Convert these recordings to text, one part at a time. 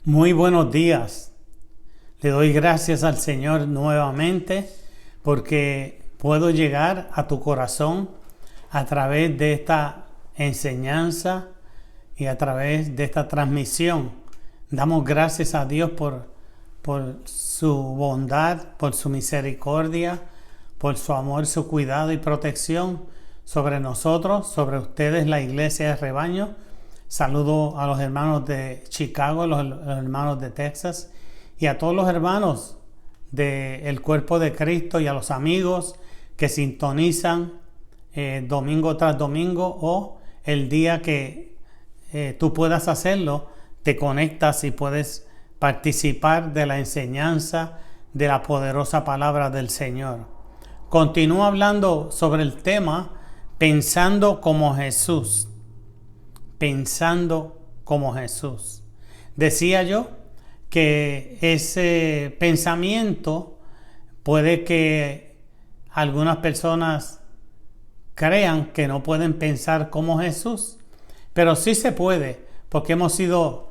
Muy buenos días. Le doy gracias al Señor nuevamente porque puedo llegar a tu corazón a través de esta enseñanza y a través de esta transmisión. Damos gracias a Dios por su bondad, por su misericordia, por su amor, su cuidado y protección sobre nosotros, sobre ustedes, la Iglesia de Rebaño. Saludo a los hermanos de Chicago, los hermanos de Texas y a todos los hermanos del cuerpo de Cristo y a los amigos que sintonizan domingo tras domingo o el día que tú puedas hacerlo, te conectas y puedes participar de la enseñanza de la poderosa palabra del Señor. Continúo hablando sobre el tema pensando como Jesús. Pensando como Jesús. Decía yo que ese pensamiento puede que algunas personas crean que no pueden pensar como Jesús, pero sí se puede, porque hemos sido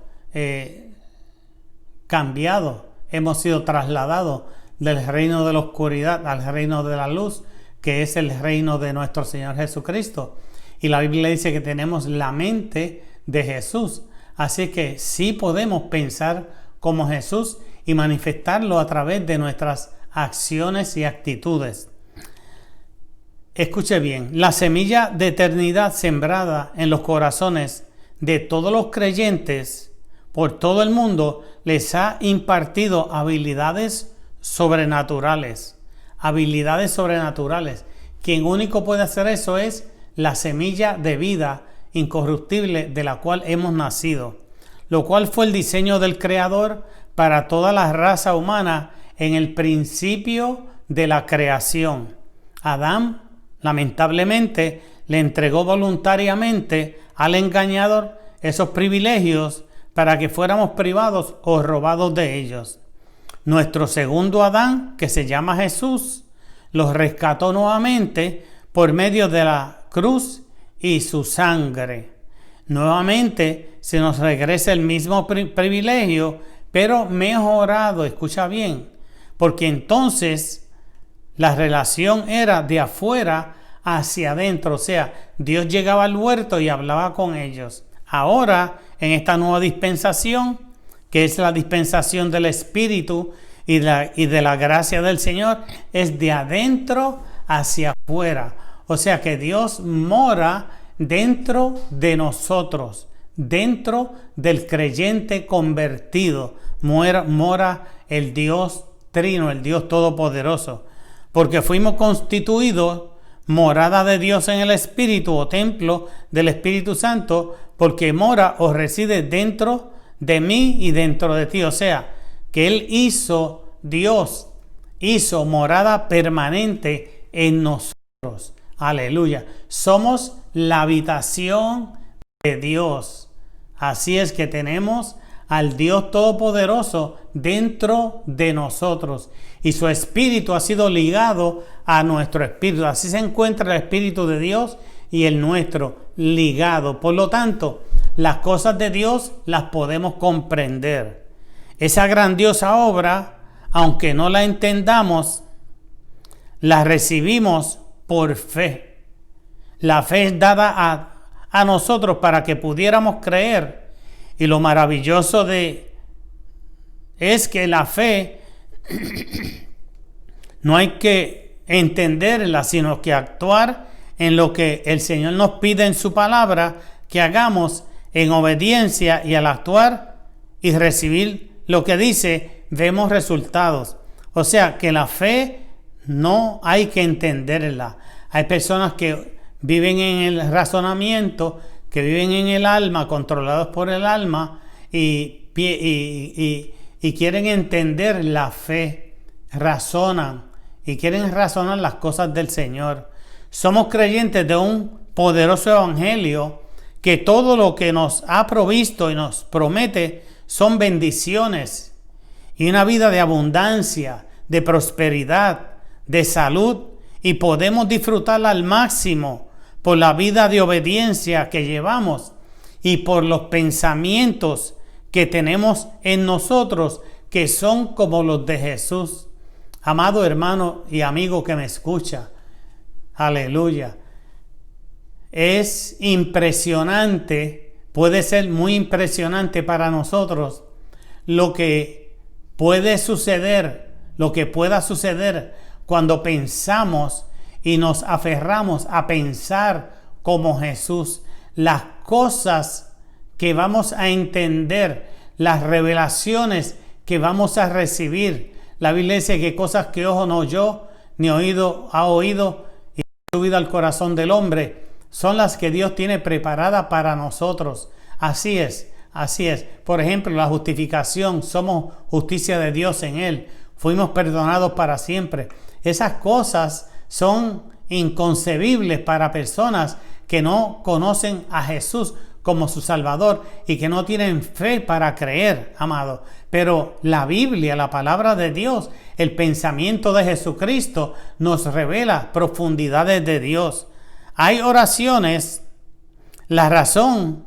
cambiados, hemos sido trasladados del reino de la oscuridad al reino de la luz, que es el reino de nuestro Señor Jesucristo. Y la Biblia dice que tenemos la mente de Jesús. Así que sí podemos pensar como Jesús y manifestarlo a través de nuestras acciones y actitudes. Escuche bien, la semilla de eternidad sembrada en los corazones de todos los creyentes por todo el mundo les ha impartido habilidades sobrenaturales. Habilidades sobrenaturales. Quien único puede hacer eso es la semilla de vida incorruptible de la cual hemos nacido, lo cual fue el diseño del Creador para toda la raza humana en el principio de la creación. Adán, lamentablemente, le entregó voluntariamente al engañador esos privilegios para que fuéramos privados o robados de ellos. Nuestro segundo Adán, que se llama Jesús, los rescató nuevamente por medio de la cruz y su sangre. Nuevamente se nos regresa el mismo privilegio, pero mejorado, escucha bien, porque entonces la relación era de afuera hacia adentro, o sea, Dios llegaba al huerto y hablaba con ellos. Ahora, en esta nueva dispensación, que es la dispensación del Espíritu y de la gracia del Señor, es de adentro hacia afuera. O sea que Dios mora dentro de nosotros, dentro del creyente convertido. Mora el Dios Trino, el Dios Todopoderoso. Porque fuimos constituidos morada de Dios en el Espíritu o templo del Espíritu Santo, porque mora o reside dentro de mí y dentro de ti. O sea, que Dios hizo morada permanente en nosotros. Aleluya. Somos la habitación de Dios. Así es que tenemos al Dios Todopoderoso dentro de nosotros. Y su espíritu ha sido ligado a nuestro espíritu. Así se encuentra el espíritu de Dios y el nuestro ligado. Por lo tanto, las cosas de Dios las podemos comprender. Esa grandiosa obra, aunque no la entendamos, la recibimos por fe. La fe es dada a nosotros para que pudiéramos creer. Y lo maravilloso es que la fe no hay que entenderla, sino que actuar en lo que el Señor nos pide en su palabra que hagamos en obediencia, y al actuar y recibir lo que dice, vemos resultados. O sea que la fe no hay que entenderla. Hay personas que viven en el razonamiento, que viven en el alma, controlados por el alma, y quieren entender la fe, razonan y quieren razonar las cosas del Señor. Somos creyentes de un poderoso evangelio que todo lo que nos ha provisto y nos promete son bendiciones y una vida de abundancia, de prosperidad, de salud, y podemos disfrutarla al máximo por la vida de obediencia que llevamos y por los pensamientos que tenemos en nosotros que son como los de Jesús. Amado hermano y amigo que me escucha, aleluya. Es impresionante, puede ser muy impresionante para nosotros lo que puede suceder, lo que pueda suceder cuando pensamos y nos aferramos a pensar como Jesús. Las cosas que vamos a entender, las revelaciones que vamos a recibir. La Biblia dice que cosas que ojo no oyó, ni oído ha oído, y han subido al corazón del hombre, son las que Dios tiene preparadas para nosotros. Así es, así es. Por ejemplo, la justificación, somos justicia de Dios en Él. Fuimos perdonados para siempre. Esas cosas son inconcebibles para personas que no conocen a Jesús como su Salvador y que no tienen fe para creer, amado. Pero la Biblia, la palabra de Dios, el pensamiento de Jesucristo nos revela profundidades de Dios. Hay oraciones, es la razón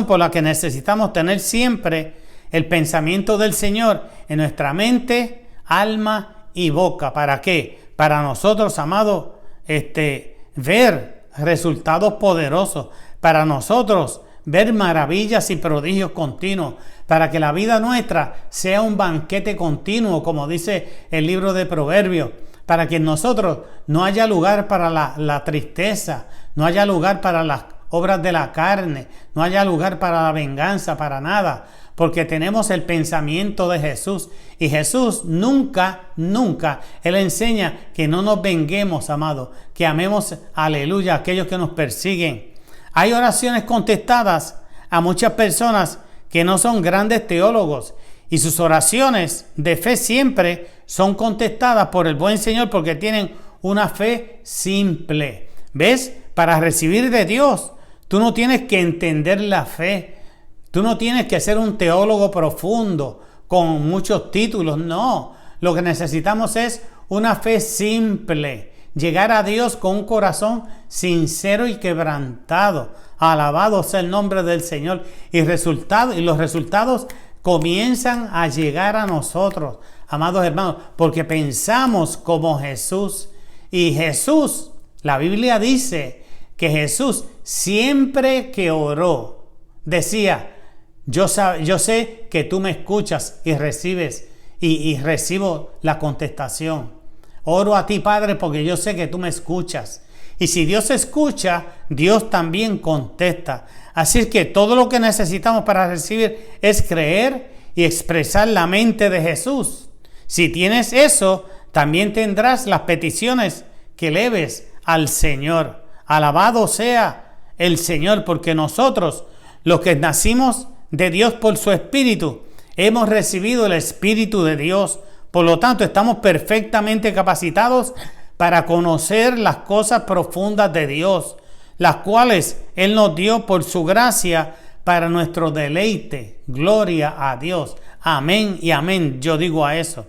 por la que necesitamos tener siempre el pensamiento del Señor en nuestra mente, alma y boca. ¿Para qué? Para nosotros, amado, ver resultados poderosos, para nosotros ver maravillas y prodigios continuos, para que la vida nuestra sea un banquete continuo, como dice el libro de Proverbios, para que en nosotros no haya lugar para la tristeza, no haya lugar para las obras de la carne, no haya lugar para la venganza, para nada, porque tenemos el pensamiento de Jesús. Y Jesús nunca, Él enseña que no nos venguemos, amado, que amemos, aleluya, a aquellos que nos persiguen. Hay oraciones contestadas a muchas personas que no son grandes teólogos, y sus oraciones de fe siempre son contestadas por el buen Señor porque tienen una fe simple. ¿Ves? Para recibir de Dios, tú no tienes que entender la fe. Tú no tienes que ser un teólogo profundo con muchos títulos. No, lo que necesitamos es una fe simple. Llegar a Dios con un corazón sincero y quebrantado. Alabado sea el nombre del Señor. Y los resultados comienzan a llegar a nosotros, amados hermanos, porque pensamos como Jesús. Y Jesús, la Biblia dice que Jesús siempre que oró, decía: yo sé que tú me escuchas y recibes, y recibo la contestación. Oro a ti, Padre, porque yo sé que tú me escuchas. Y si Dios escucha, Dios también contesta. Así que todo lo que necesitamos para recibir es creer y expresar la mente de Jesús. Si tienes eso, también tendrás las peticiones que leves al Señor. Alabado sea el Señor, porque nosotros, los que nacimos de Dios por su Espíritu, hemos recibido el Espíritu de Dios. Por lo tanto, estamos perfectamente capacitados para conocer las cosas profundas de Dios, las cuales Él nos dio por su gracia para nuestro deleite. Gloria a Dios. Amén y amén. Yo digo a eso.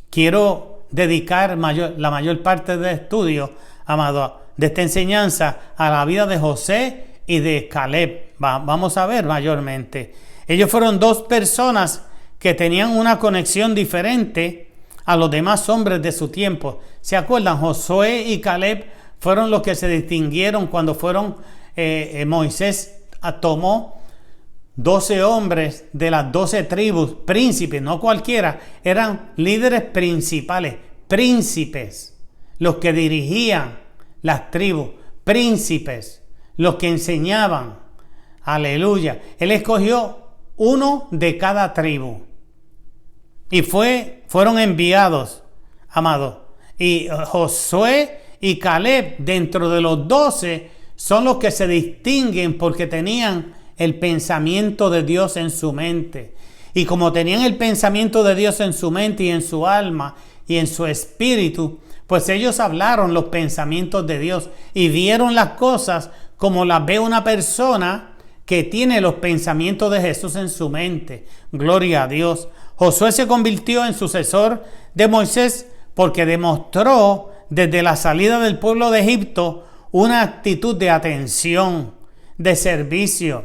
Quiero dedicar la mayor parte del estudio, amado, de esta enseñanza a la vida de José y de Caleb. Vamos a ver mayormente. Ellos fueron dos personas que tenían una conexión diferente a los demás hombres de su tiempo. ¿Se acuerdan? Josué y Caleb fueron los que se distinguieron cuando Moisés tomó 12 hombres de las 12 tribus, príncipes, no cualquiera, eran líderes principales, príncipes, los que dirigían las tribus, príncipes, los que enseñaban. Aleluya. Él escogió uno de cada tribu y fueron enviados, amado. Y Josué y Caleb, dentro de los 12, son los que se distinguen porque tenían el pensamiento de Dios en su mente. Y como tenían el pensamiento de Dios en su mente y en su alma y en su espíritu, pues ellos hablaron los pensamientos de Dios y vieron las cosas como las ve una persona que tiene los pensamientos de Jesús en su mente. Gloria a Dios. Josué se convirtió en sucesor de Moisés porque demostró desde la salida del pueblo de Egipto una actitud de atención, de servicio,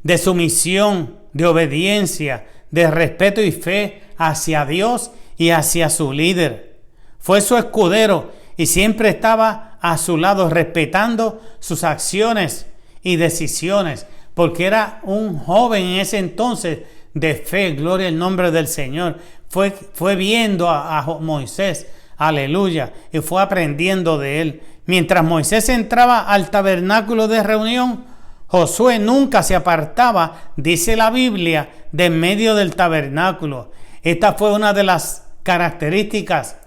de sumisión, de obediencia, de respeto y fe hacia Dios y hacia su líder. Fue su escudero y siempre estaba a su lado respetando sus acciones y decisiones, porque era un joven en ese entonces de fe. Gloria al nombre del Señor. Fue viendo a Moisés, aleluya, y fue aprendiendo de él. Mientras Moisés entraba al tabernáculo de reunión, Josué nunca se apartaba, dice la Biblia, de en medio del tabernáculo. Esta fue una de las características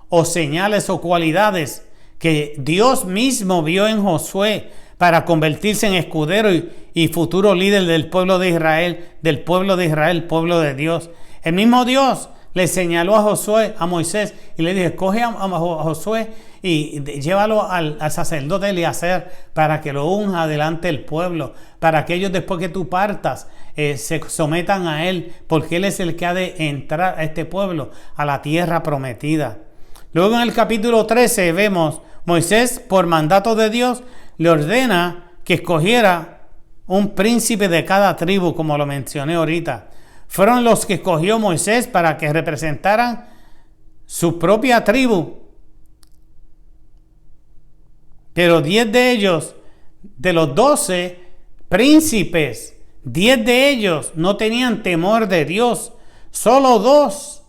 o señales o cualidades que Dios mismo vio en Josué para convertirse en escudero y futuro líder del pueblo de Israel, pueblo de Dios. El mismo Dios le señaló a Moisés y le dijo: escoge a Josué y llévalo al sacerdote Eliezer para que lo unja delante del pueblo, para que ellos, después que tú partas, se sometan a él, porque él es el que ha de entrar a este pueblo a la tierra prometida. Luego en el capítulo 13 vemos Moisés, por mandato de Dios, le ordena que escogiera un príncipe de cada tribu, como lo mencioné ahorita. Fueron los que escogió Moisés para que representaran su propia tribu. Pero 10 de ellos, de los 12 príncipes, 10 de ellos no tenían temor de Dios. Solo 2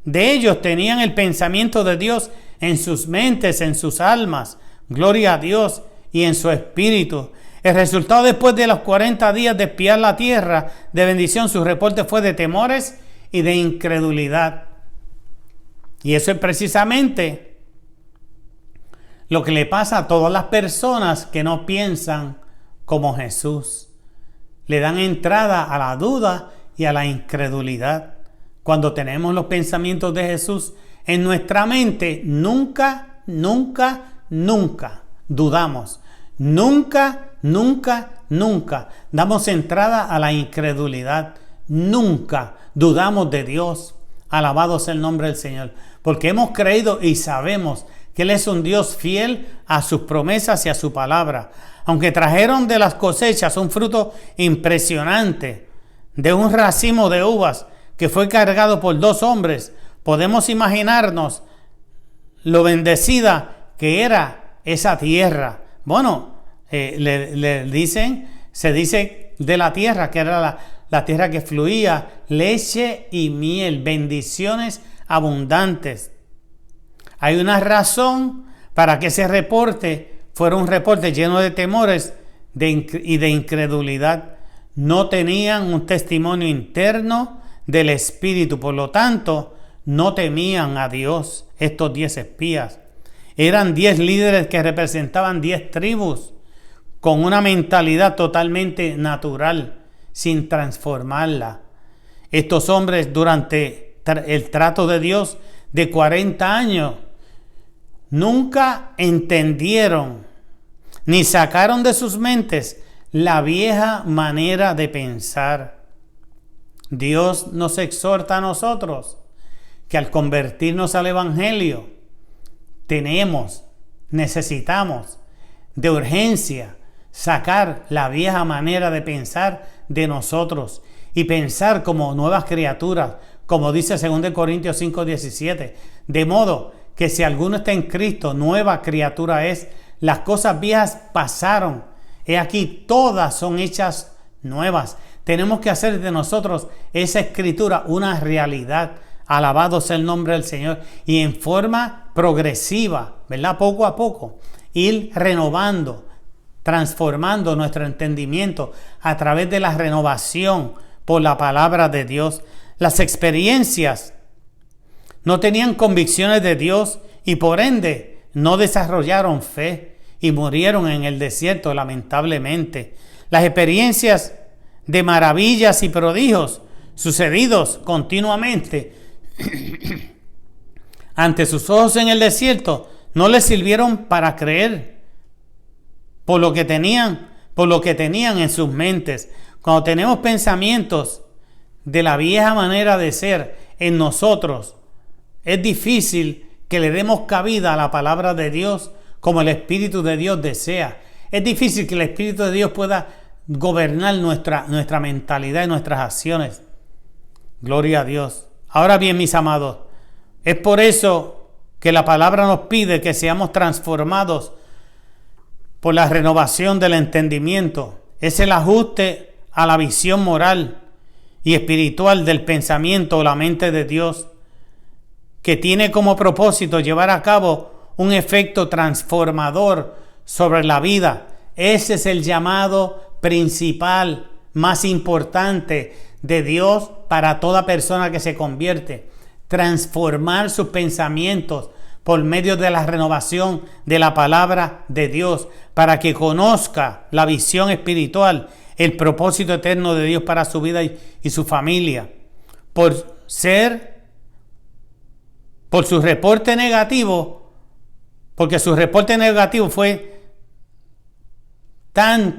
de ellos tenían el pensamiento de Dios en sus mentes, en sus almas. Gloria a Dios, y en su espíritu. El resultado, después de los 40 días de espiar la tierra de bendición, su reporte fue de temores y de incredulidad. Y eso es precisamente lo que le pasa a todas las personas que no piensan como Jesús. Le dan entrada a la duda y a la incredulidad. Cuando tenemos los pensamientos de Jesús en nuestra mente, nunca dudamos. Nunca damos entrada a la incredulidad. Nunca dudamos de Dios. Alabado sea el nombre del Señor. Porque hemos creído y sabemos que Él es un Dios fiel a sus promesas y a su palabra. Aunque trajeron de las cosechas un fruto impresionante, de un racimo de uvas que fue cargado por 2 hombres, podemos imaginarnos lo bendecida que era esa tierra. Bueno, se dice de la tierra que era la tierra que fluía leche y miel, bendiciones abundantes. Hay una razón para que ese reporte fuera un reporte lleno de temores y de incredulidad. No tenían un testimonio interno del Espíritu, por lo tanto, no temían a Dios. Estos 10 espías eran 10 líderes que representaban 10 tribus con una mentalidad totalmente natural, sin transformarla. Estos hombres, durante el trato de Dios de 40 años, nunca entendieron ni sacaron de sus mentes la vieja manera de pensar. Dios nos exhorta a nosotros que al convertirnos al Evangelio necesitamos de urgencia sacar la vieja manera de pensar de nosotros y pensar como nuevas criaturas, como dice 2 Corintios 5:17, de modo que si alguno está en Cristo, nueva criatura es. Las cosas viejas pasaron, he aquí todas son hechas nuevas. Tenemos que hacer de nosotros esa escritura una realidad. Alabado sea el nombre del Señor. Y en forma progresiva, ¿verdad? Poco a poco, ir renovando, transformando nuestro entendimiento a través de la renovación por la palabra de Dios. Las experiencias no tenían convicciones de Dios y por ende no desarrollaron fe y murieron en el desierto, lamentablemente. Las experiencias de maravillas y prodigios sucedidos continuamente ante sus ojos en el desierto no les sirvieron para creer por lo que tenían en sus mentes. Cuando tenemos pensamientos de la vieja manera de ser en nosotros, es difícil que le demos cabida a la palabra de Dios como el Espíritu de Dios desea. Es difícil que el Espíritu de Dios pueda gobernar nuestra mentalidad y nuestras acciones. Gloria a Dios. Ahora bien, mis amados, es por eso que la palabra nos pide que seamos transformados por la renovación del entendimiento. Es el ajuste a la visión moral y espiritual del pensamiento o la mente de Dios, que tiene como propósito llevar a cabo un efecto transformador sobre la vida. Ese es el llamado principal, más importante de Dios para toda persona que se convierte. Transformar sus pensamientos por medio de la renovación de la palabra de Dios, para que conozca la visión espiritual, el propósito eterno de Dios para su vida y su familia. Por su reporte negativo, porque su reporte negativo fue tan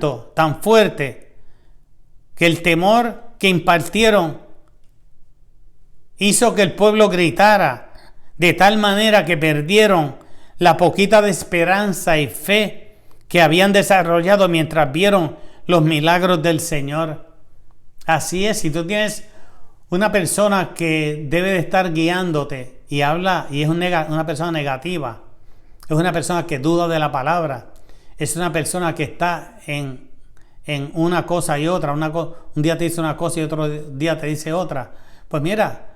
fuerte, que el temor que impartieron hizo que el pueblo gritara, de tal manera que perdieron la poquita de esperanza y fe que habían desarrollado mientras vieron los milagros del Señor. Así es, si tú tienes una persona que debe de estar guiándote y habla y es una persona negativa, es una persona que duda de la palabra, es una persona que está en una cosa y otra, un día te dice una cosa y otro día te dice otra, pues mira,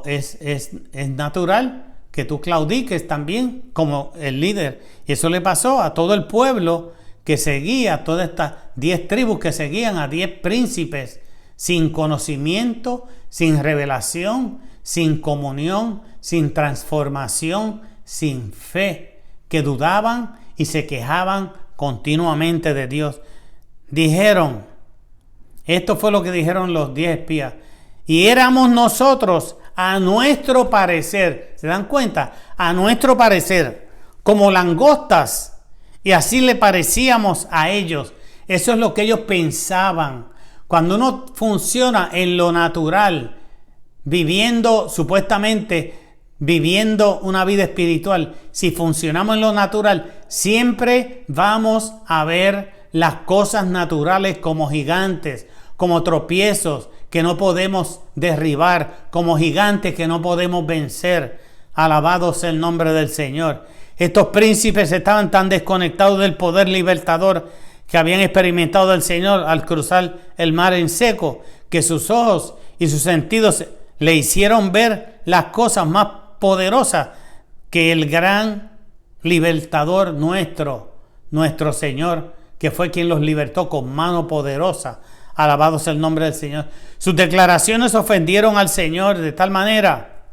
es natural que tú claudiques también como el líder. Y eso le pasó a todo el pueblo que seguía, a todas estas 10 tribus que seguían a 10 príncipes, sin conocimiento, sin revelación, sin comunión, sin transformación, sin fe, que dudaban y se quejaban continuamente de Dios. Esto fue lo que dijeron los 10 espías: y éramos nosotros, a nuestro parecer, ¿se dan cuenta? A nuestro parecer, como langostas, y así le parecíamos a ellos. Eso es lo que ellos pensaban. Cuando uno funciona en lo natural, supuestamente viviendo una vida espiritual, si funcionamos en lo natural, siempre vamos a ver las cosas naturales como gigantes, como tropiezos que no podemos derribar, como gigantes que no podemos vencer. Alabado sea el nombre del Señor. Estos príncipes estaban tan desconectados del poder libertador que habían experimentado del Señor al cruzar el mar en seco, que sus ojos y sus sentidos le hicieron ver las cosas más poderosas que el gran libertador nuestro Señor, que fue quien los libertó con mano poderosa. Alabado sea el nombre del Señor. Sus declaraciones ofendieron al Señor de tal manera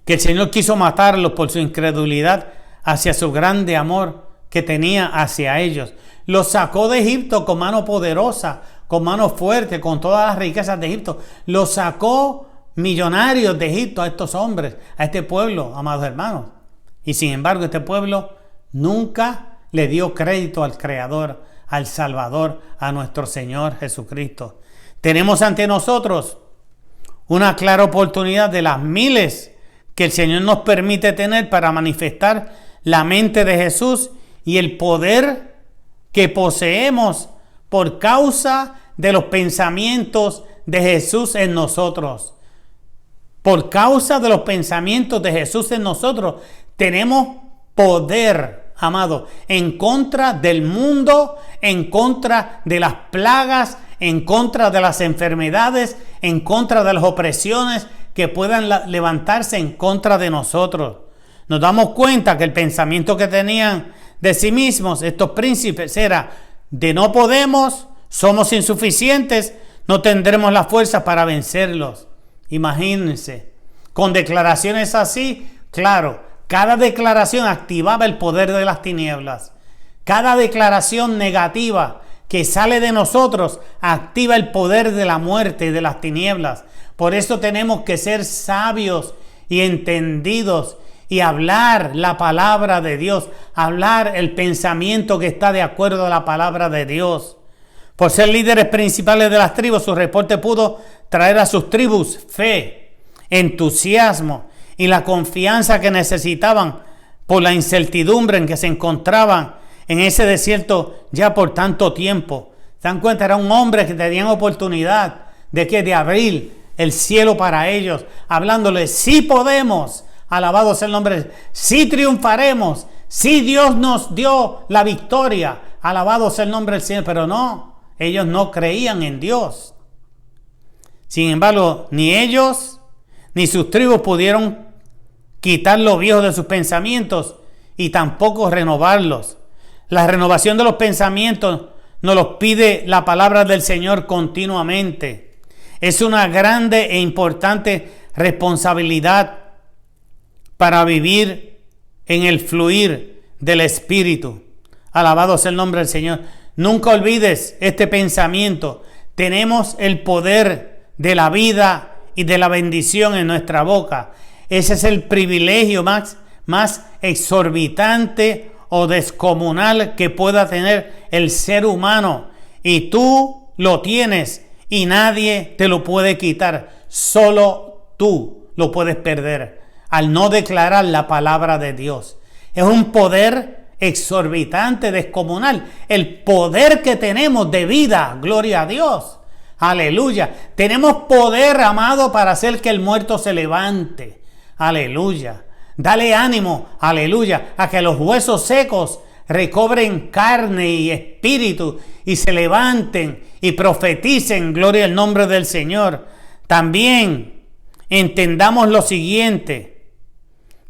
que el Señor quiso matarlos por su incredulidad hacia su grande amor que tenía hacia ellos. Los sacó de Egipto con mano poderosa, con mano fuerte, con todas las riquezas de Egipto. Los sacó millonarios de Egipto a estos hombres, a este pueblo, amados hermanos. Y sin embargo, este pueblo nunca le dio crédito al Creador, al Salvador, a nuestro Señor Jesucristo. Tenemos ante nosotros una clara oportunidad de las miles que el Señor nos permite tener para manifestar la mente de Jesús y el poder que poseemos por causa de los pensamientos de Jesús en nosotros. Por causa de los pensamientos de Jesús en nosotros, tenemos poder, amado, en contra del mundo, en contra de las plagas, en contra de las enfermedades, en contra de las opresiones que puedan levantarse en contra de nosotros. Nos damos cuenta que el pensamiento que tenían de sí mismos estos príncipes era de no podemos, somos insuficientes, no tendremos la fuerza para vencerlos. Imagínense, con declaraciones así, claro, cada declaración activaba el poder de las tinieblas. Cada declaración negativa que sale de nosotros activa el poder de la muerte y de las tinieblas. Por eso tenemos que ser sabios y entendidos y hablar la palabra de Dios, hablar el pensamiento que está de acuerdo a la palabra de Dios. Por ser líderes principales de las tribus, su reporte pudo traer a sus tribus fe, entusiasmo y la confianza que necesitaban por la incertidumbre en que se encontraban en ese desierto ya por tanto tiempo. ¿Se dan cuenta? Era un hombre que tenían oportunidad de abrir el cielo para ellos, hablándoles, sí podemos, alabado sea el nombre, sí triunfaremos, sí Dios nos dio la victoria, alabado sea el nombre del Señor, pero no, ellos no creían en Dios. Sin embargo, ni ellos ni sus tribus pudieron quitar lo viejo de sus pensamientos y tampoco renovarlos. La renovación de los pensamientos nos los pide la palabra del Señor continuamente. Es una grande e importante responsabilidad para vivir en el fluir del Espíritu. Alabado sea el nombre del Señor. Nunca olvides este pensamiento. Tenemos el poder de la vida y de la bendición en nuestra boca. Ese es el privilegio más exorbitante o descomunal que pueda tener el ser humano. Y tú lo tienes y nadie te lo puede quitar. Solo tú lo puedes perder al no declarar la palabra de Dios. Es un poder exorbitante, descomunal. El poder que tenemos de vida, gloria a Dios. Aleluya. Tenemos poder, amado, para hacer que el muerto se levante. Aleluya. Dale ánimo, aleluya, a que los huesos secos recobren carne y espíritu y se levanten y profeticen, gloria al nombre del Señor. También entendamos lo siguiente.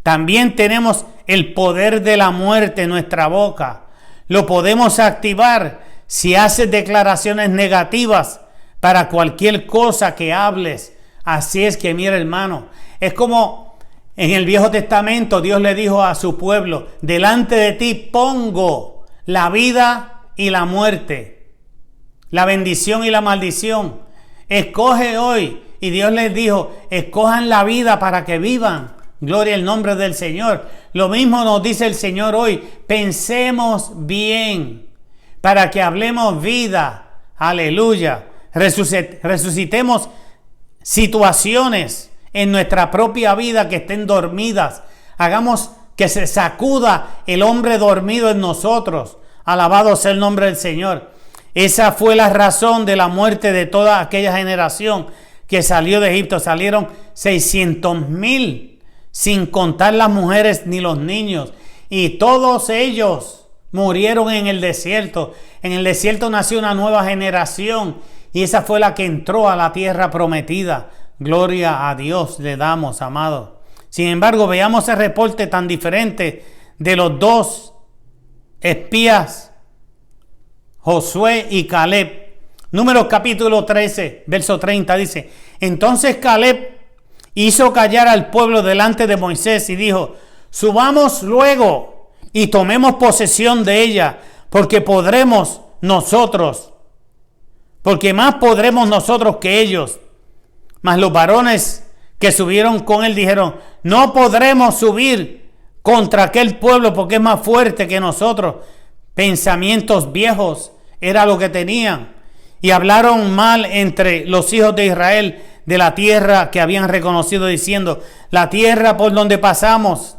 También tenemos el poder de la muerte en nuestra boca. Lo podemos activar si haces declaraciones negativas para cualquier cosa que hables. Así es que, mira, hermano, es como en el Viejo Testamento Dios le dijo a su pueblo, delante de ti pongo la vida y la muerte, la bendición y la maldición. Escoge hoy. Y Dios les dijo, escojan la vida para que vivan. Gloria al nombre del Señor. Lo mismo nos dice el Señor hoy. Pensemos bien para que hablemos vida. Aleluya. Resucitemos situaciones en nuestra propia vida que estén dormidas. Hagamos que se sacuda el hombre dormido en nosotros. Alabado sea el nombre del Señor. Esa fue la razón de la muerte de toda aquella generación que salió de Egipto. Salieron 600,000, sin contar las mujeres ni los niños. Y todos ellos murieron en el desierto. En el desierto nació una nueva generación. Y esa fue la que entró a la tierra prometida. Gloria a Dios le damos, amado. Sin embargo, veamos el reporte tan diferente de los dos espías, Josué y Caleb. Números capítulo 13, verso 30 dice, entonces Caleb hizo callar al pueblo delante de Moisés y dijo, subamos luego y tomemos posesión de ella, porque más podremos nosotros que ellos. Mas los varones que subieron con él dijeron, no podremos subir contra aquel pueblo porque es más fuerte que nosotros. Pensamientos viejos era lo que tenían. Y hablaron mal entre los hijos de Israel de la tierra que habían reconocido, diciendo, la tierra por donde pasamos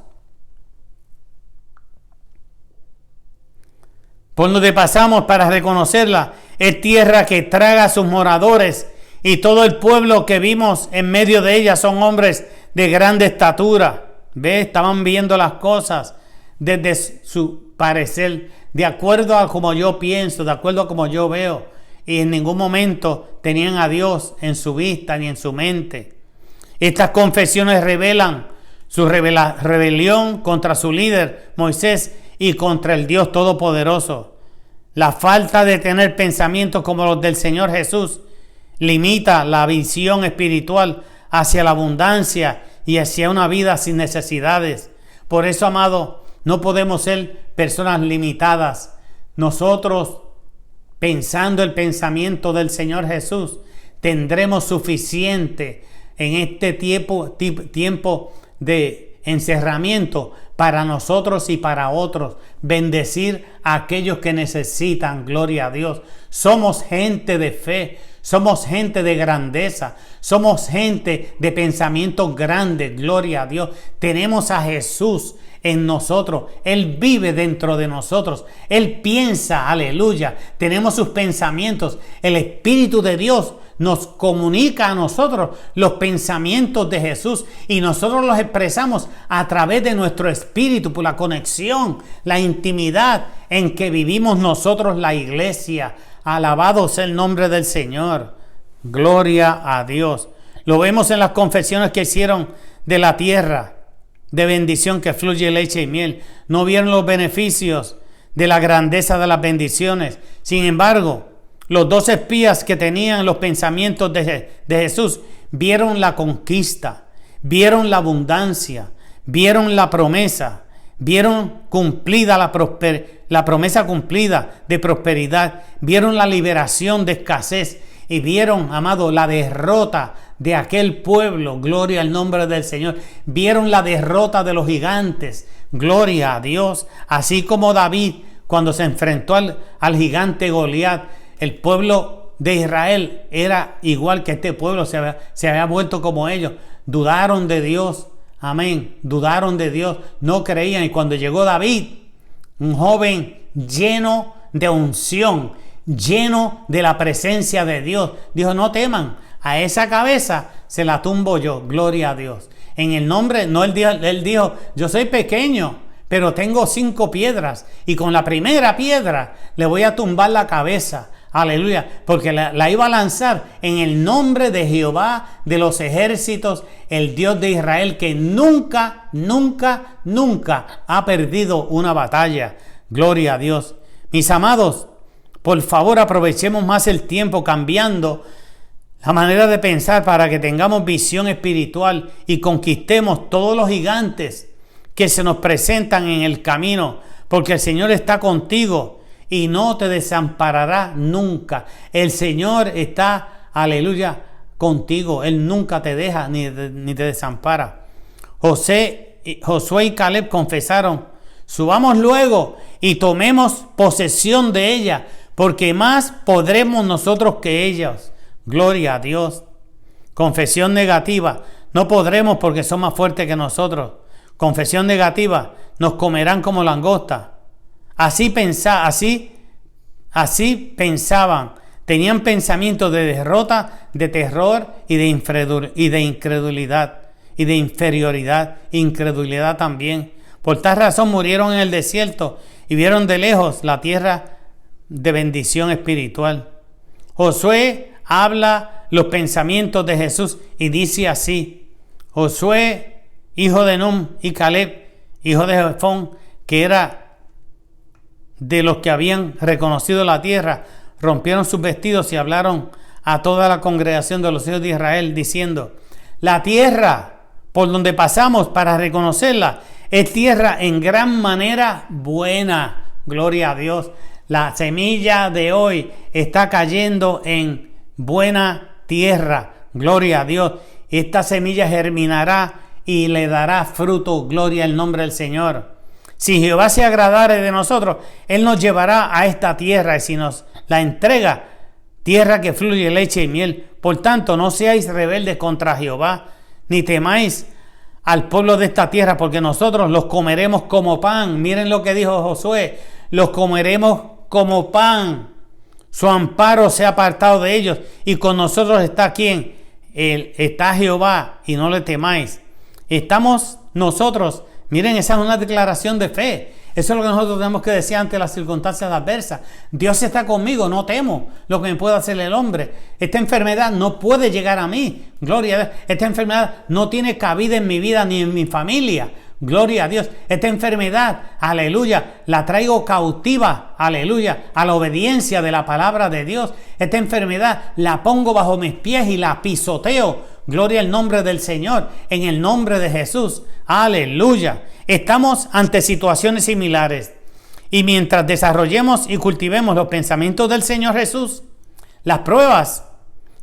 para reconocerla, es tierra que traga a sus moradores. Y todo el pueblo que vimos en medio de ella son hombres de grande estatura. ¿Ve? Estaban viendo las cosas desde su parecer, de acuerdo a como yo pienso, de acuerdo a como yo veo. Y en ningún momento tenían a Dios en su vista ni en su mente. Estas confesiones revelan su rebelión contra su líder, Moisés, y contra el Dios Todopoderoso. La falta de tener pensamientos como los del Señor Jesús limita la visión espiritual hacia la abundancia y hacia una vida sin necesidades. Por eso, amado, no podemos ser personas limitadas. Nosotros, pensando el pensamiento del Señor Jesús, tendremos suficiente en este tiempo de encerramiento para nosotros y para otros. Bendecir a aquellos que necesitan, gloria a Dios. Somos gente de fe. Somos gente de grandeza. Somos gente de pensamientos grandes. Gloria a Dios. Tenemos a Jesús en nosotros. Él vive dentro de nosotros. Él piensa, aleluya. Tenemos sus pensamientos. El Espíritu de Dios nos comunica a nosotros los pensamientos de Jesús y nosotros los expresamos a través de nuestro espíritu, por la conexión, la intimidad en que vivimos nosotros, la iglesia. Alabado sea el nombre del Señor. Gloria a Dios. Lo vemos en las confesiones que hicieron de la tierra de bendición que fluye leche y miel. No vieron los beneficios de la grandeza de las bendiciones. Sin embargo, los 2 espías que tenían los pensamientos de Jesús vieron la conquista, vieron la abundancia, vieron la promesa, vieron cumplida la promesa cumplida de prosperidad, vieron la liberación de escasez y vieron, amado, la derrota de aquel pueblo. Gloria al nombre del Señor. Vieron la derrota de los gigantes. Gloria a Dios. Así como David, cuando se enfrentó al gigante Goliat, el pueblo de Israel era igual que este pueblo, se había vuelto como ellos. Dudaron de Dios. Amén. Dudaron de Dios. No creían. Y cuando llegó David, un joven lleno de unción, lleno de la presencia de Dios, dijo: no teman, a esa cabeza se la tumbo yo. Gloria a Dios. En el nombre, no, él dijo: yo soy pequeño, pero tengo 5 piedras y con la primera piedra le voy a tumbar la cabeza. Aleluya, porque la iba a lanzar en el nombre de Jehová de los ejércitos, el Dios de Israel, que nunca, nunca, nunca ha perdido una batalla. Gloria a Dios. Mis amados, por favor, aprovechemos más el tiempo cambiando la manera de pensar para que tengamos visión espiritual y conquistemos todos los gigantes que se nos presentan en el camino, porque el Señor está contigo y no te desamparará nunca. El Señor está, aleluya, contigo. Él nunca te deja ni te desampara. Josué y Caleb confesaron: subamos luego y tomemos posesión de ella, porque más podremos nosotros que ellos. Gloria a Dios. Confesión negativa: no podremos porque son más fuertes que nosotros. Confesión negativa: nos comerán como langosta. Así pensaban. Tenían pensamientos de derrota, de terror y de incredulidad y de inferioridad, incredulidad también. Por tal razón murieron en el desierto y vieron de lejos la tierra de bendición espiritual. Josué habla los pensamientos de Jesús y dice así: Josué, hijo de Nun, y Caleb, hijo de Jefón, que era de los que habían reconocido la tierra, rompieron sus vestidos y hablaron a toda la congregación de los hijos de Israel, diciendo: la tierra por donde pasamos para reconocerla es tierra en gran manera buena. Gloria a Dios. La semilla de hoy está cayendo en buena tierra. Gloria a Dios. Esta semilla germinará y le dará fruto. Gloria al nombre del Señor. Si Jehová se agradare de nosotros, Él nos llevará a esta tierra, y si nos la entrega, tierra que fluye leche y miel. Por tanto, no seáis rebeldes contra Jehová, ni temáis al pueblo de esta tierra, porque nosotros los comeremos como pan. Miren lo que dijo Josué: los comeremos como pan. Su amparo se ha apartado de ellos, y con nosotros está ¿quién? Está Jehová, y no le temáis. Estamos nosotros. Miren, esa es una declaración de fe. Eso es lo que nosotros tenemos que decir ante las circunstancias adversas. Dios está conmigo, no temo lo que me pueda hacer el hombre. Esta enfermedad no puede llegar a mí. Gloria a Dios. Esta enfermedad no tiene cabida en mi vida ni en mi familia. Gloria a Dios. Esta enfermedad, aleluya, la traigo cautiva, aleluya, a la obediencia de la palabra de Dios. Esta enfermedad la pongo bajo mis pies y la pisoteo. Gloria al nombre del Señor, en el nombre de Jesús. Aleluya. Estamos ante situaciones similares. Y mientras desarrollemos y cultivemos los pensamientos del Señor Jesús, las pruebas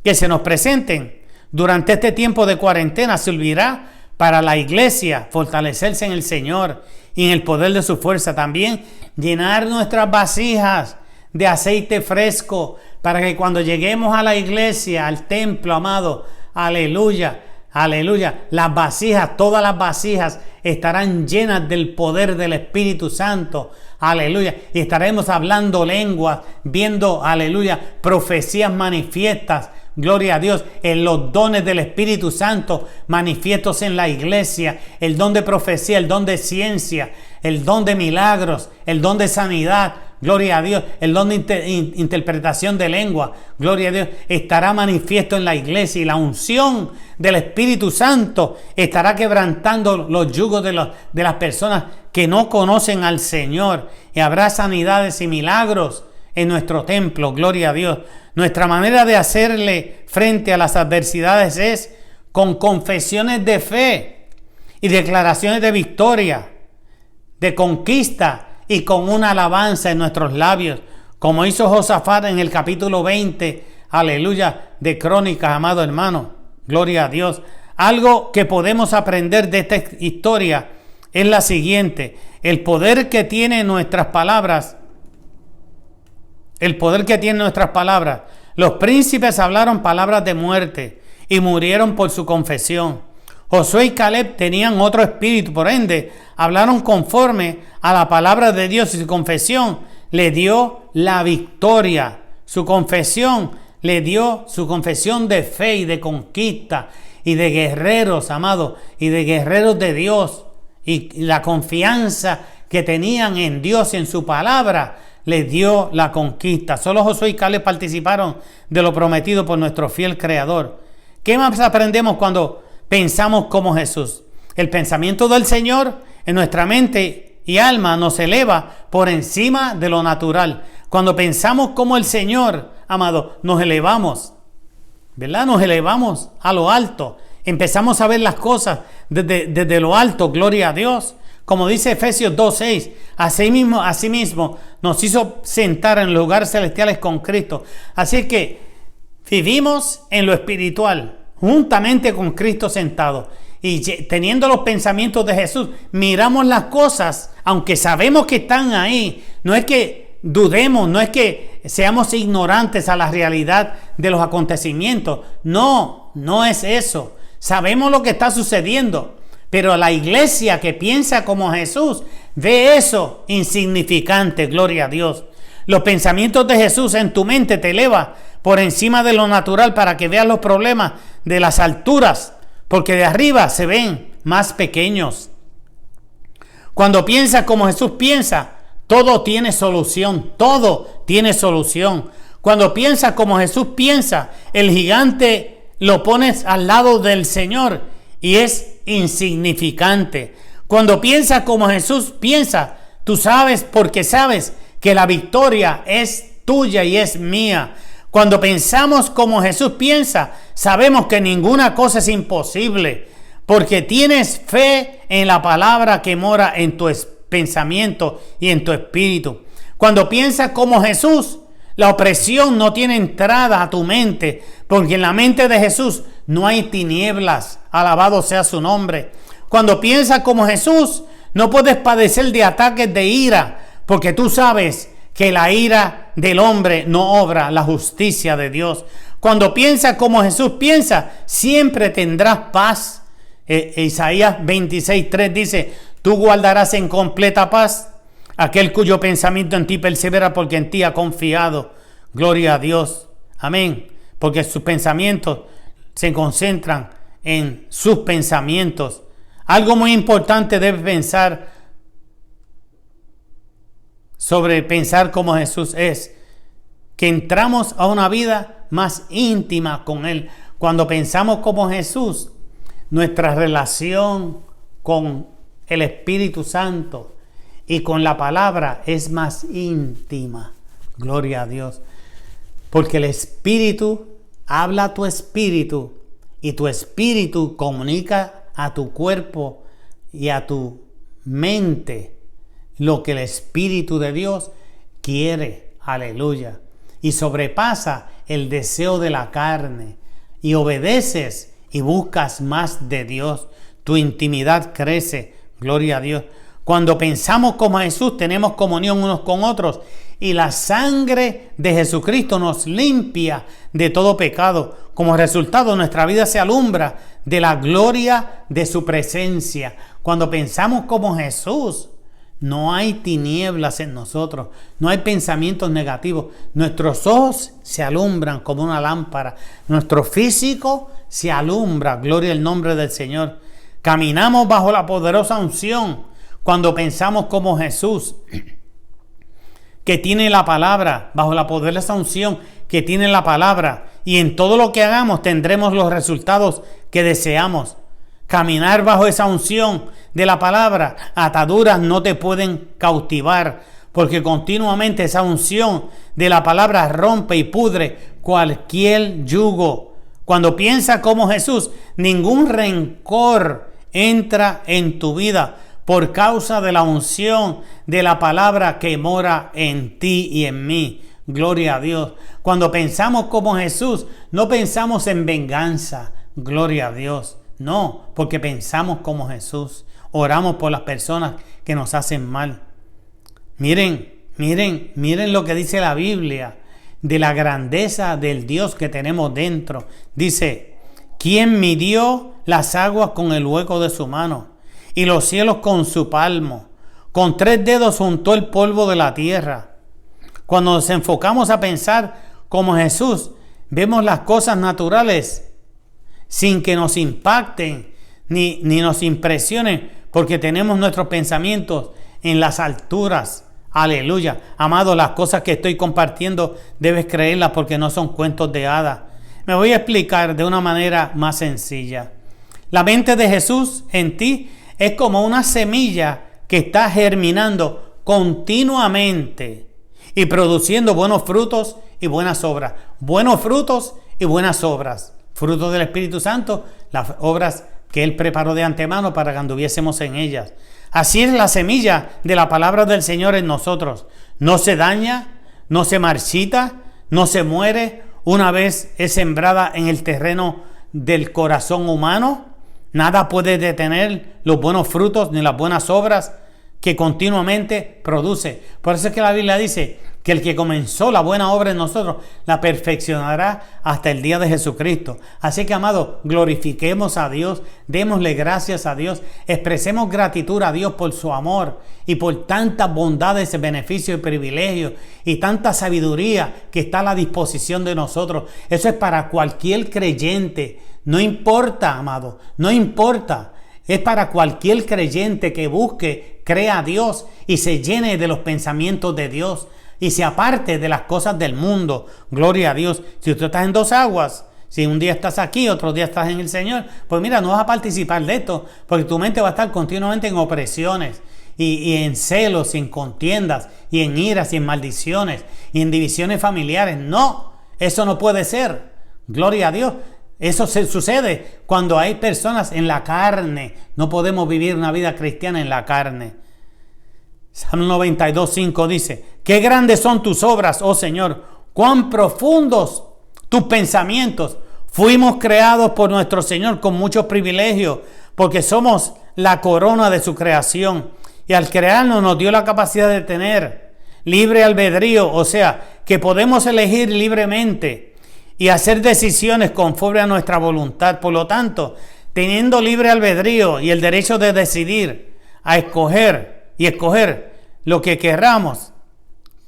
que se nos presenten durante este tiempo de cuarentena servirá para la iglesia fortalecerse en el Señor y en el poder de su fuerza. También llenar nuestras vasijas de aceite fresco para que cuando lleguemos a la iglesia, al templo, amado, aleluya, aleluya, las vasijas, todas las vasijas estarán llenas del poder del Espíritu Santo, aleluya, y estaremos hablando lenguas, viendo, aleluya, profecías manifiestas, gloria a Dios, en los dones del Espíritu Santo manifiestos en la iglesia, el don de profecía, el don de ciencia, el don de milagros, el don de sanidad, gloria a Dios, el don de interpretación de lengua, gloria a Dios, estará manifiesto en la iglesia y la unción del Espíritu Santo estará quebrantando los yugos de las personas que no conocen al Señor, y habrá sanidades y milagros en nuestro templo, gloria a Dios. Nuestra manera de hacerle frente a las adversidades es con confesiones de fe y declaraciones de victoria, de conquista, y con una alabanza en nuestros labios, como hizo Josafat en el capítulo 20, aleluya, de Crónicas, amado hermano, gloria a Dios. Algo que podemos aprender de esta historia es la siguiente: el poder que tienen nuestras palabras. El poder que tienen nuestras palabras. Los príncipes hablaron palabras de muerte y murieron por su confesión. Josué y Caleb tenían otro espíritu, por ende, hablaron conforme a la palabra de Dios y su confesión le dio la victoria. Su confesión le dio su confesión de fe y de conquista y de guerreros, amados, y de guerreros de Dios. Y la confianza que tenían en Dios y en su palabra les dio la conquista. Solo Josué y Caleb participaron de lo prometido por nuestro fiel Creador. ¿Qué más aprendemos cuando pensamos como Jesús? El pensamiento del Señor en nuestra mente y alma nos eleva por encima de lo natural. Cuando pensamos como el Señor, amado, nos elevamos, ¿verdad? Nos elevamos a lo alto. Empezamos a ver las cosas desde lo alto, gloria a Dios. Como dice Efesios 2:6, asimismo nos hizo sentar en lugares celestiales con Cristo. Así que vivimos en lo espiritual, juntamente con Cristo sentado. Y teniendo los pensamientos de Jesús, miramos las cosas, aunque sabemos que están ahí. No es que dudemos, no es que seamos ignorantes a la realidad de los acontecimientos. No, no es eso. Sabemos lo que está sucediendo. Pero la iglesia que piensa como Jesús ve eso insignificante, gloria a Dios. Los pensamientos de Jesús en tu mente te eleva por encima de lo natural para que veas los problemas de las alturas, porque de arriba se ven más pequeños. Cuando piensas como Jesús piensa, todo tiene solución, todo tiene solución. Cuando piensas como Jesús piensa, el gigante lo pones al lado del Señor y es insignificante. Cuando piensas como Jesús piensa, tú sabes, porque sabes que la victoria es tuya y es mía. Cuando pensamos como Jesús piensa, sabemos que ninguna cosa es imposible, porque tienes fe en la palabra que mora en tu pensamiento y en tu espíritu. Cuando piensas como Jesús, la opresión no tiene entrada a tu mente, porque en la mente de Jesús no hay tinieblas. Alabado sea su nombre. Cuando piensas como Jesús, no puedes padecer de ataques de ira, porque tú sabes que la ira del hombre no obra la justicia de Dios. Cuando piensas como Jesús piensa, siempre tendrás paz. Isaías 26:3 dice: tú guardarás en completa paz aquel cuyo pensamiento en ti persevera, porque en ti ha confiado. Gloria a Dios. Amén. Porque sus pensamientos se concentran en sus pensamientos. Algo muy importante debes pensar sobre pensar como Jesús es que entramos a una vida más íntima con Él. Cuando pensamos como Jesús, nuestra relación con el Espíritu Santo y con la palabra es más íntima. Gloria a Dios. Porque el Espíritu habla a tu espíritu y tu espíritu comunica a tu cuerpo y a tu mente lo que el Espíritu de Dios quiere. Aleluya. Y sobrepasa el deseo de la carne y obedeces y buscas más de Dios. Tu intimidad crece. Gloria a Dios. Cuando pensamos como Jesús, tenemos comunión unos con otros y la sangre de Jesucristo nos limpia de todo pecado. Como resultado, nuestra vida se alumbra de la gloria de su presencia. Cuando pensamos como Jesús, no hay tinieblas en nosotros, no hay pensamientos negativos. Nuestros ojos se alumbran como una lámpara, nuestro físico se alumbra, gloria al nombre del Señor. Caminamos bajo la poderosa unción cuando pensamos como Jesús, que tiene la palabra, bajo la poderosa unción que tiene la palabra, y en todo lo que hagamos tendremos los resultados que deseamos. Caminar bajo esa unción de la palabra, ataduras no te pueden cautivar, porque continuamente esa unción de la palabra rompe y pudre cualquier yugo. Cuando piensas como Jesús, ningún rencor entra en tu vida por causa de la unción de la palabra que mora en ti y en mí. Gloria a Dios. Cuando pensamos como Jesús, no pensamos en venganza. Gloria a Dios. No, porque pensamos como Jesús. Oramos por las personas que nos hacen mal. Miren lo que dice la Biblia de la grandeza del Dios que tenemos dentro. Dice, ¿quién midió las aguas con el hueco de su mano y los cielos con su palmo? Con 3 dedos juntó el polvo de la tierra. Cuando nos enfocamos a pensar como Jesús, vemos las cosas naturales sin que nos impacten ni nos impresionen, porque tenemos nuestros pensamientos en las alturas. Aleluya. Amado, las cosas que estoy compartiendo debes creerlas porque no son cuentos de hadas. Me voy a explicar de una manera más sencilla. La mente de Jesús en ti es como una semilla que está germinando continuamente y produciendo buenos frutos y buenas obras. Buenos frutos y buenas obras. Frutos del Espíritu Santo, las obras que Él preparó de antemano para que anduviésemos en ellas. Así es la semilla de la palabra del Señor en nosotros. No se daña, no se marchita, no se muere una vez es sembrada en el terreno del corazón humano. Nada puede detener los buenos frutos ni las buenas obras que continuamente produce. Por eso es que la Biblia dice que el que comenzó la buena obra en nosotros la perfeccionará hasta el día de Jesucristo. Así que, amado, glorifiquemos a Dios, démosle gracias a Dios, expresemos gratitud a Dios por su amor y por tantas bondades, beneficios y privilegios y tanta sabiduría que está a la disposición de nosotros. Eso es para cualquier creyente. No importa, amado, no importa. Es para cualquier creyente que busque, crea a Dios y se llene de los pensamientos de Dios y se aparte de las cosas del mundo. Gloria a Dios. Si tú estás en dos aguas, si un día estás aquí, otro día estás en el Señor, pues mira, no vas a participar de esto, porque tu mente va a estar continuamente en opresiones y en celos, y en contiendas, y en iras, y en maldiciones, y en divisiones familiares. No, eso no puede ser. Gloria a Dios. Eso se sucede cuando hay personas en la carne. No podemos vivir una vida cristiana en la carne. Salmo 92:5 dice: qué grandes son tus obras, oh Señor, cuán profundos tus pensamientos. Fuimos creados por nuestro Señor con muchos privilegios, porque somos la corona de su creación. Y al crearnos nos dio la capacidad de tener libre albedrío, o sea, que podemos elegir libremente y hacer decisiones conforme a nuestra voluntad. Por lo tanto, teniendo libre albedrío y el derecho de decidir, a escoger lo que querramos,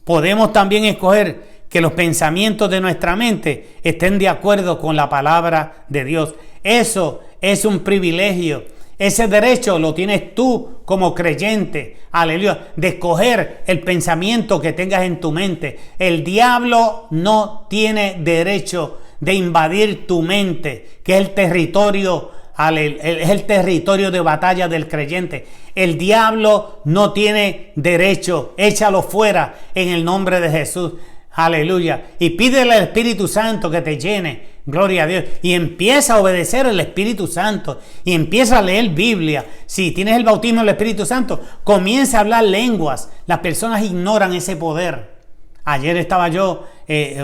podemos también escoger que los pensamientos de nuestra mente estén de acuerdo con la palabra de Dios. Eso es un privilegio. Ese derecho lo tienes tú como creyente, aleluya, de escoger el pensamiento que tengas en tu mente. El diablo no tiene derecho de invadir tu mente, que es el territorio, es el territorio de batalla del creyente. El diablo no tiene derecho, échalo fuera en el nombre de Jesús. Aleluya. Y pídele al Espíritu Santo que te llene. Gloria a Dios. Y empieza a obedecer al Espíritu Santo. Y empieza a leer Biblia. Si tienes el bautismo del Espíritu Santo, comienza a hablar lenguas. Las personas ignoran ese poder. Ayer estaba yo,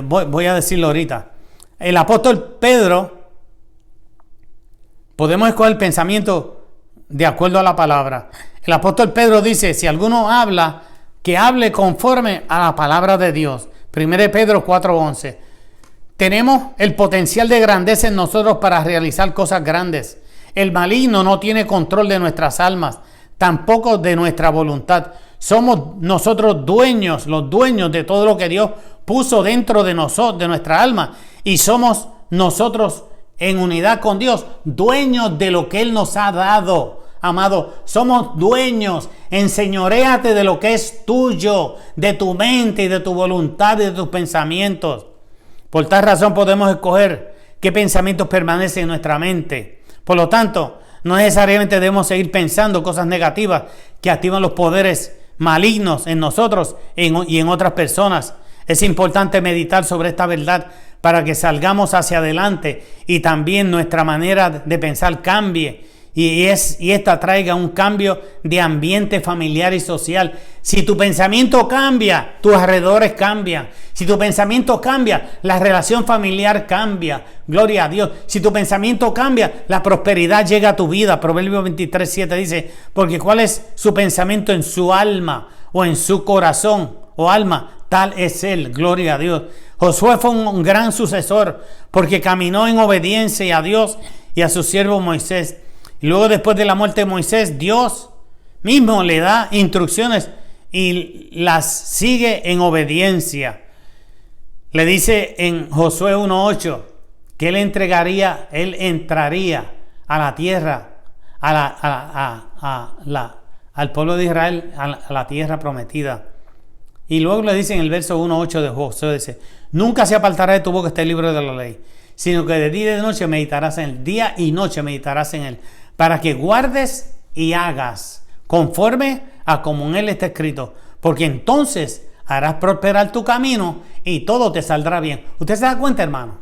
voy a decirlo ahorita. El apóstol Pedro, podemos escoger el pensamiento de acuerdo a la palabra. El apóstol Pedro dice, si alguno habla, que hable conforme a la palabra de Dios. 1 Pedro 4:11. Tenemos el potencial de grandeza en nosotros para realizar cosas grandes. El maligno no tiene control de nuestras almas, tampoco de nuestra voluntad. Somos nosotros dueños, los dueños de todo lo que Dios puso dentro de nosotros, de nuestra alma. Y somos nosotros en unidad con Dios, dueños de lo que Él nos ha dado. Amado, somos dueños. Enseñoréate de lo que es tuyo, de tu mente y de tu voluntad y de tus pensamientos. Por tal razón podemos escoger qué pensamientos permanecen en nuestra mente. Por lo tanto, no necesariamente debemos seguir pensando cosas negativas que activan los poderes malignos en nosotros y en otras personas. Es importante meditar sobre esta verdad para que salgamos hacia adelante y también nuestra manera de pensar cambie. Y esta traiga un cambio de ambiente familiar y social. Si tu pensamiento cambia, tus alrededores cambian. Si tu pensamiento cambia, la relación familiar cambia. Gloria a Dios. Si tu pensamiento cambia, la prosperidad llega a tu vida. Proverbios 23:7 dice, porque cuál es su pensamiento en su alma o en su corazón o alma, tal es él. Gloria a Dios. Josué fue un gran sucesor porque caminó en obediencia a Dios y a su siervo Moisés. Y luego, después de la muerte de Moisés, Dios mismo le da instrucciones y las sigue en obediencia. Le dice en Josué 1:8 que él entraría a la tierra, al pueblo de Israel, a la tierra prometida. Y luego le dice en el verso 1:8 de Josué, dice, nunca se apartará de tu boca este libro de la ley, sino que de día y de noche meditarás en él, día y noche meditarás en él, para que guardes y hagas conforme a como en él está escrito, porque entonces harás prosperar tu camino y todo te saldrá bien. ¿Usted se da cuenta, hermano?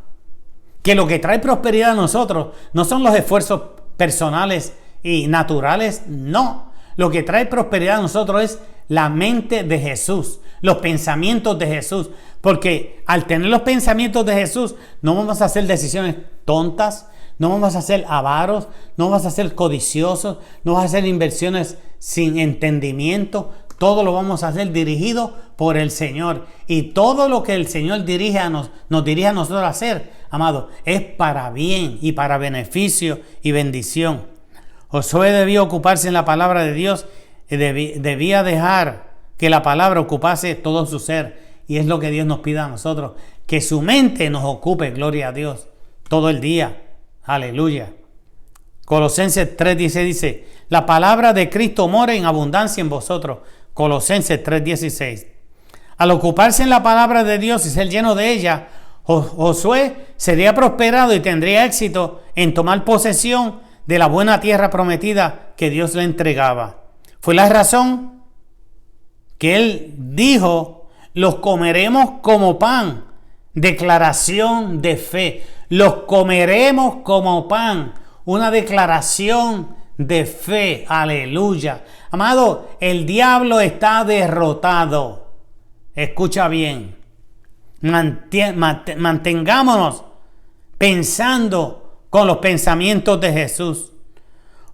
Que lo que trae prosperidad a nosotros no son los esfuerzos personales y naturales, no. Lo que trae prosperidad a nosotros es la mente de Jesús, los pensamientos de Jesús, porque al tener los pensamientos de Jesús no vamos a hacer decisiones tontas, no vamos a ser avaros, no vamos a ser codiciosos, no vamos a hacer inversiones sin entendimiento. Todo lo vamos a hacer dirigido por el Señor. Y todo lo que el Señor nos dirige a nosotros a hacer, amado, es para bien y para beneficio y bendición. Josué debía ocuparse en la palabra de Dios y debía dejar que la palabra ocupase todo su ser. Y es lo que Dios nos pide a nosotros, que su mente nos ocupe, gloria a Dios, todo el día. Aleluya. Colosenses 3:16 dice, la palabra de Cristo mora en abundancia en vosotros. Colosenses 3:16. Al ocuparse en la palabra de Dios y ser lleno de ella, Josué sería prosperado y tendría éxito en tomar posesión de la buena tierra prometida que Dios le entregaba. Fue la razón que él dijo, los comeremos como pan. Declaración de fe. Los comeremos como pan. Una declaración de fe. Aleluya. Amado, el diablo está derrotado. Escucha bien. Mantengámonos pensando con los pensamientos de Jesús.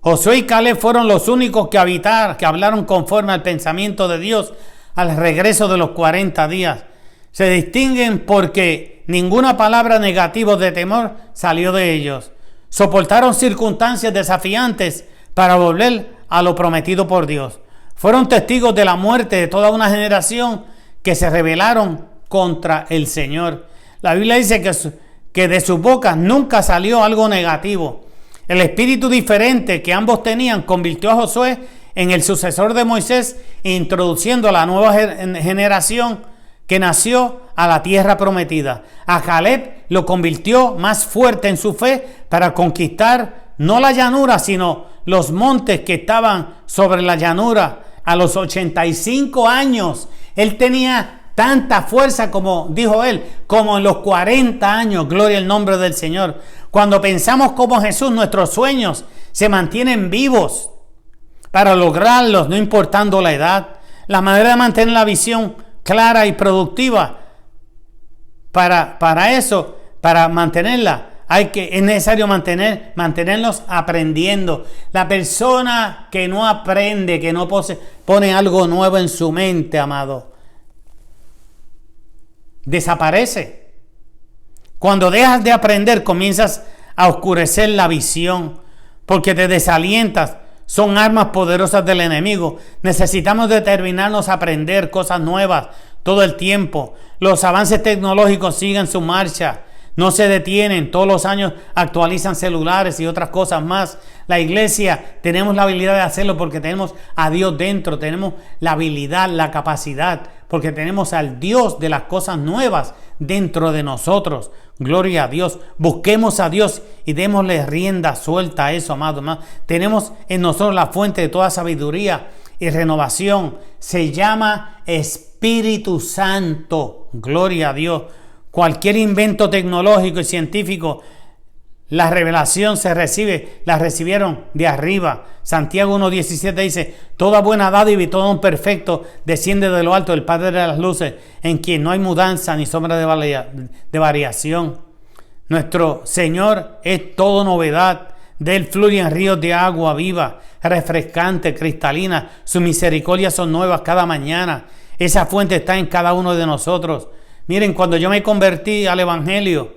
Josué y Caleb fueron los únicos que hablaron conforme al pensamiento de Dios al regreso de los 40 días. Se distinguen porque ninguna palabra negativa de temor salió de ellos. Soportaron circunstancias desafiantes para volver a lo prometido por Dios. Fueron testigos de la muerte de toda una generación que se rebelaron contra el Señor. La Biblia dice que de sus bocas nunca salió algo negativo. El espíritu diferente que ambos tenían convirtió a Josué en el sucesor de Moisés, introduciendo a la nueva generación que nació a la tierra prometida. A Caleb lo convirtió más fuerte en su fe para conquistar no la llanura, sino los montes que estaban sobre la llanura. A los 85 años, él tenía tanta fuerza, como dijo él, como en los 40 años. Gloria al nombre del Señor. Cuando pensamos como Jesús, nuestros sueños se mantienen vivos para lograrlos, no importando la edad. La manera de mantener la visión clara y productiva para mantenerla, es necesario mantenernos aprendiendo. La persona que no aprende, que no pone algo nuevo en su mente, amado, desaparece. Cuando dejas de aprender, comienzas a oscurecer la visión, porque te desalientas. Son armas poderosas del enemigo. Necesitamos determinarnos a aprender cosas nuevas todo el tiempo. Los avances tecnológicos siguen su marcha, no se detienen. Todos los años actualizan celulares y otras cosas más. La iglesia tenemos la habilidad de hacerlo porque tenemos a Dios dentro. Tenemos la habilidad, la capacidad, porque tenemos al Dios de las cosas nuevas dentro de nosotros. Gloria a Dios. Busquemos a Dios y démosle rienda suelta a eso, amado. Tenemos en nosotros la fuente de toda sabiduría y renovación. Se llama Espíritu Santo. Gloria a Dios. Cualquier invento tecnológico y científico, la revelación la recibieron de arriba. Santiago 1:17 dice: toda buena dádiva y todo don perfecto desciende de lo alto del Padre de las luces, en quien no hay mudanza ni sombra de variación. Nuestro Señor es todo novedad. De Él fluyen ríos de agua viva, refrescante, cristalina. Sus misericordias son nuevas cada mañana. Esa fuente está en cada uno de nosotros. Miren, cuando yo me convertí al Evangelio,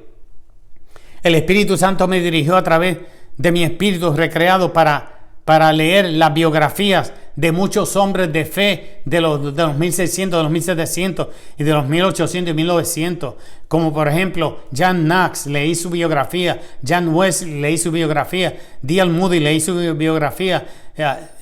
el Espíritu Santo me dirigió a través de mi espíritu recreado para leer las biografías de muchos hombres de fe de los 1600, de los 1700 y de los 1800 y 1900. Como por ejemplo, John Knox, leí su biografía. John Wesley, leí su biografía. D.L. Moody, leí su biografía.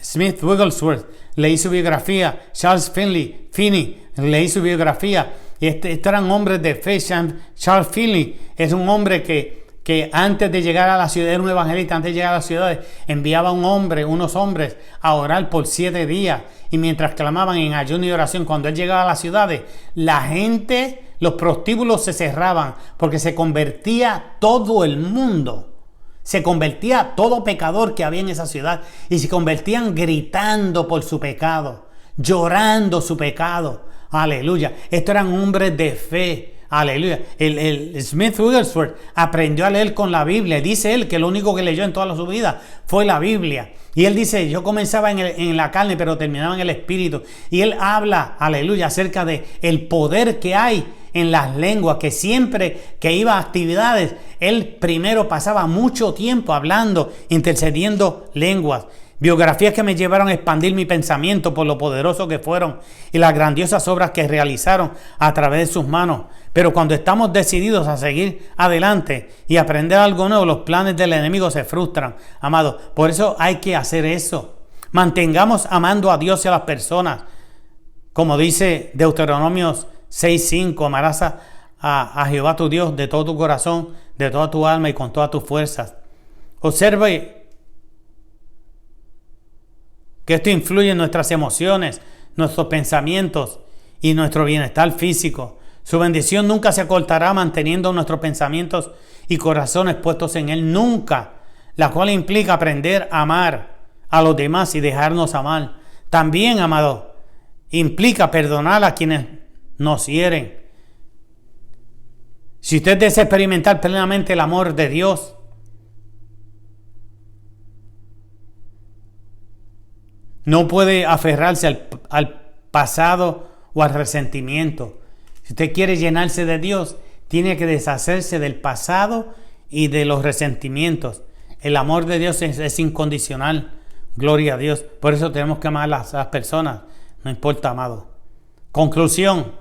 Smith Wigglesworth, leí su biografía. Charles Finney, leí su biografía. Estos eran hombres de fe. Charles Finney es un hombre que antes de llegar a la ciudad, era un evangelista, antes de llegar a las ciudades, enviaba unos hombres a orar por 7 días. Y mientras clamaban en ayuno y oración, cuando él llegaba a las ciudades, la gente, los prostíbulos se cerraban, porque se convertía todo el mundo. Se convertía todo pecador que había en esa ciudad. Y se convertían gritando por su pecado, llorando su pecado. Aleluya. Estos eran hombres de fe. Aleluya. El Smith Wigglesworth aprendió a leer con la Biblia. Dice él que lo único que leyó en toda su vida fue la Biblia. Y él dice: yo comenzaba en la carne, pero terminaba en el espíritu. Y él habla, aleluya, acerca de el poder que hay en las lenguas, que siempre que iba a actividades, él primero pasaba mucho tiempo hablando, intercediendo lenguas. Biografías que me llevaron a expandir mi pensamiento por lo poderoso que fueron y las grandiosas obras que realizaron a través de sus manos. Pero cuando estamos decididos a seguir adelante y aprender algo nuevo, los planes del enemigo se frustran, amado. Por eso hay que hacer eso. Mantengamos amando a Dios y a las personas. Como dice Deuteronomio 6:5, amarás a Jehová tu Dios de todo tu corazón, de toda tu alma y con todas tus fuerzas. Observe que esto influye en nuestras emociones, nuestros pensamientos y nuestro bienestar físico. Su bendición nunca se acortará manteniendo nuestros pensamientos y corazones puestos en Él, nunca, la cual implica aprender a amar a los demás y dejarnos amar. También, amado, implica perdonar a quienes nos hieren. Si usted desea experimentar plenamente el amor de Dios, no puede aferrarse al pasado o al resentimiento. Si usted quiere llenarse de Dios, tiene que deshacerse del pasado y de los resentimientos. El amor de Dios es incondicional. Gloria a Dios. Por eso tenemos que amar a las personas. No importa, amado. Conclusión.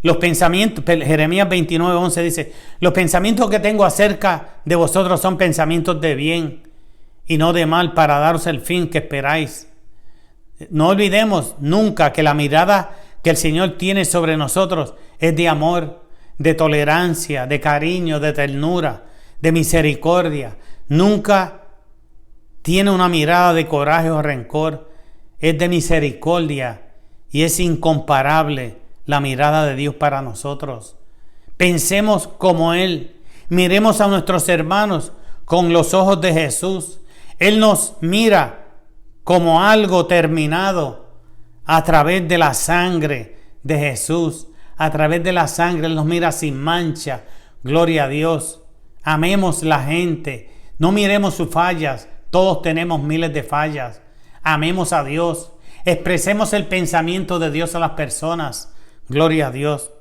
Los pensamientos, Jeremías 29:11 dice: los pensamientos que tengo acerca de vosotros son pensamientos de bien y no de mal, para daros el fin que esperáis. No olvidemos nunca que la mirada que el Señor tiene sobre nosotros es de amor, de tolerancia, de cariño, de ternura, de misericordia. Nunca tiene una mirada de coraje o rencor. Es de misericordia y es incomparable la mirada de Dios para nosotros. Pensemos como Él. Miremos a nuestros hermanos con los ojos de Jesús. Él nos mira como algo terminado a través de la sangre de Jesús. A través de la sangre Él nos mira sin mancha. Gloria a Dios. Amemos la gente. No miremos sus fallas. Todos tenemos miles de fallas. Amemos a Dios. Expresemos el pensamiento de Dios a las personas. Gloria a Dios.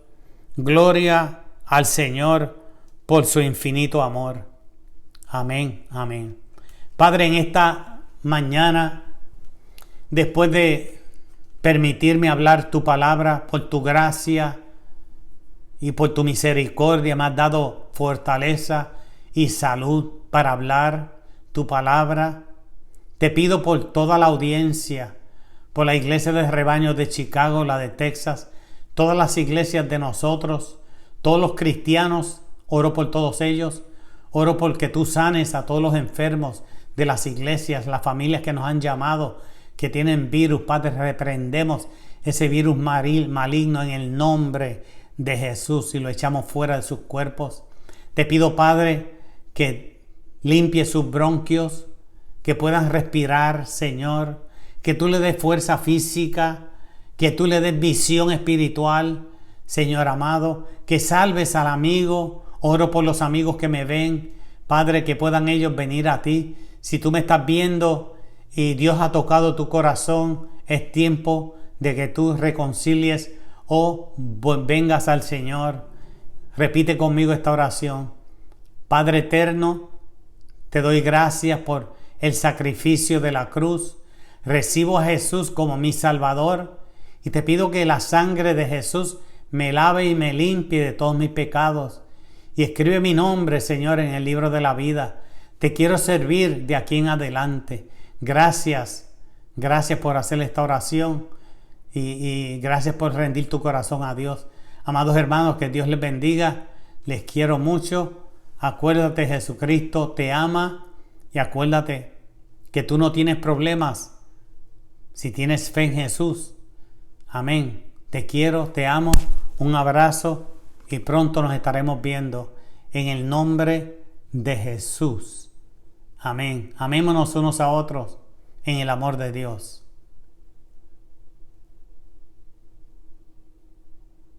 Gloria al Señor por su infinito amor. Amén, amén. Padre, en esta mañana, después de permitirme hablar tu palabra, por tu gracia y por tu misericordia, me has dado fortaleza y salud para hablar tu palabra. Te pido por toda la audiencia, por la iglesia de rebaños de Chicago, la de Texas, todas las iglesias de nosotros, todos los cristianos, oro por todos ellos. Oro porque tú sanes a todos los enfermos de las iglesias, las familias que nos han llamado, que tienen virus. Padre, reprendemos ese virus maligno en el nombre de Jesús y lo echamos fuera de sus cuerpos. Te pido, Padre, que limpie sus bronquios, que puedan respirar, Señor, que tú le des fuerza física, que tú le des visión espiritual, Señor amado, que salves al amigo. Oro por los amigos que me ven, Padre, que puedan ellos venir a ti. Si tú me estás viendo y Dios ha tocado tu corazón, es tiempo de que tú reconcilies o vengas al Señor. Repite conmigo esta oración. Padre eterno, te doy gracias por el sacrificio de la cruz. Recibo a Jesús como mi Salvador y te pido que la sangre de Jesús me lave y me limpie de todos mis pecados. Y escribe mi nombre, Señor, en el libro de la vida. Te quiero servir de aquí en adelante. Gracias. Gracias por hacer esta oración. Y gracias por rendir tu corazón a Dios. Amados hermanos, que Dios les bendiga. Les quiero mucho. Acuérdate, Jesucristo te ama. Y acuérdate que tú no tienes problemas si tienes fe en Jesús. Amén. Te quiero, te amo. Un abrazo. Y pronto nos estaremos viendo en el nombre de Jesús. Amén. Amémonos unos a otros en el amor de Dios.